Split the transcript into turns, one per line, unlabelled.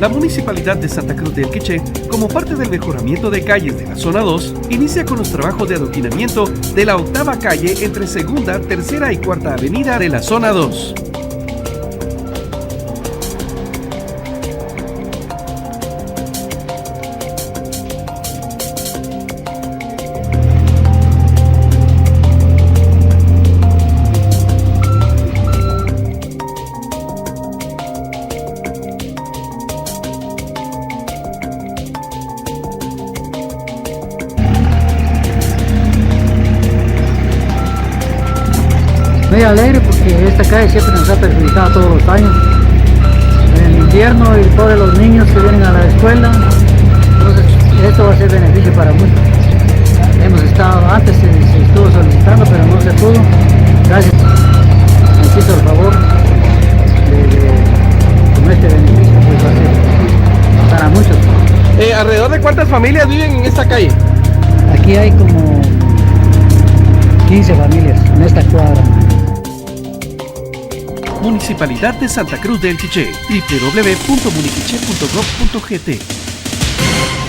La Municipalidad de Santa Cruz del Quiché, como parte del mejoramiento de calles de la Zona 2, inicia con los trabajos de adoquinamiento de la octava calle entre Segunda, Tercera y Cuarta Avenida de la Zona 2.
Muy alegre porque esta calle siempre nos ha perjudicado todos los años. En el invierno y todos los niños que vienen a la escuela, entonces esto va a ser beneficio para muchos. Hemos estado, antes se estuvo solicitando pero no se pudo. Gracias, necesito el favor con este beneficio, pues va a ser para muchos.
¿Alrededor de cuántas familias viven en esta calle?
Aquí hay como 15 familias en esta cuadra.
Municipalidad de Santa Cruz del Quiché, www.muniquiche.gov.gt.